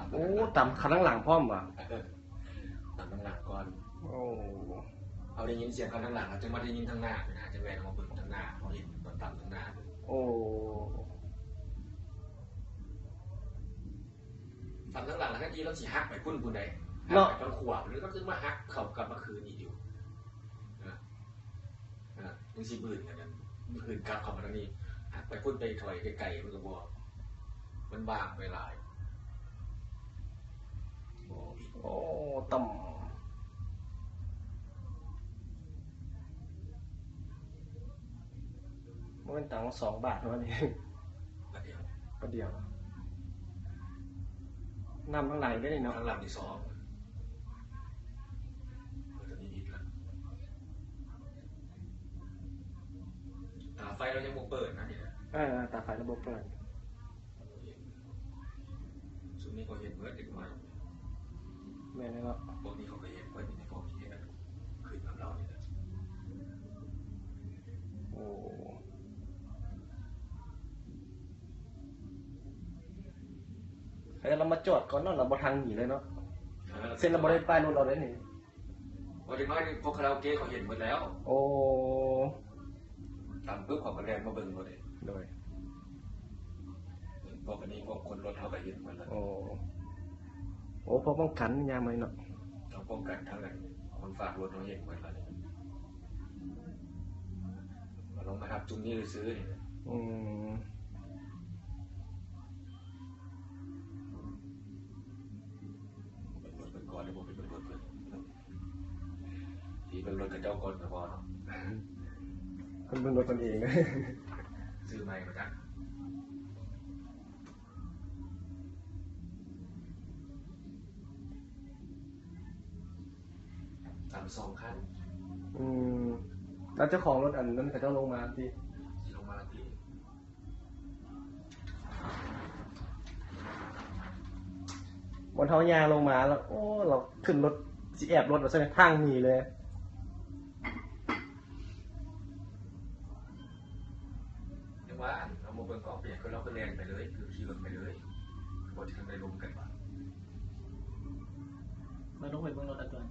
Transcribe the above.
โอ้ต่ำคันหลังพร้อมว่ะต่ำหลังก่อนโอ้เอาได้ยินเสียงคันหลังเราจึงมาได้ยินทางหน้านะจะแวะมาเบิ่งทางหน้าเขาเห็นตอนต่ำทางหน้าโอ้ต่ำทางหลังแล้วทีเราสิฮักไปพุ่นใดฮักไปตอนขวบหรือก็คือมาฮักเขากลับมาคืนอีกอยู่มึงสิบื่นกันมึงคืนกลับเขามาทางนี้ฮักไปพุ่นไปถอยไกลๆมันก็บอกมันบางไปหลายโอ้ต่ำมันตัง2 บาทวันนี้ประเดี๋ยวน้ำทั้งหลายได้เนาะทั้งหลังที่2ตอนนี้อีกแล้วไฟเรายังบ่เปิดนะเนี่ยตาไฟระบบเปิดช่วงนี้เขาเห็นเมื่อเด็กมาแม่นี่เนาะพวกนี้เขาเคยเห็นเมื่อในพวกนี้กันคืนกับเราเนี่ยโอ้เฮ้ยเรามาจอดก่อนเนาะเราบ่ทางหนีเลยเนาะเส้นเราบ่ได้ป้ายรถเราได้นี่พอถึงน้อยพวกคาราโอเกะเขาเห็นหมดแล้วโอ้ตามปุ๊บเขาก็แรงมาเบิ่งหมดเลยโดยพวกนี้พวกคนรถเขาก็เห็นหมดแล้วโอ้พอป้องกันยามไหมเนาะเราป้องกันทั้งนั้นคนฝากรถเราเห็นหมดแล้วเราลงมาครับจุ่มนี่หรือซื้อเนี่ยเป็นก่อนหรือเป็นรถเป็นที่เป็นรถกระเจ้าก่อนก็พอเนาะคนเป็นรถตนเองนะซื้อใหม่มาจาก2 คันแล้วเจ้าของรถอันนั้นเขาจะลงมาที่บนเท้ายางลงมาแล้วโอ้เราขึ้นรถจีแอบรถเราใช่ไหมทางหนีเลยเรียกว่าเราโมเบิลกองเปลี่ยนก็เราก็เรียนไปเลยคือขี่รถไปเลยบนที่ทางใดลงกันวะมาลงไปเบื้องรถตัว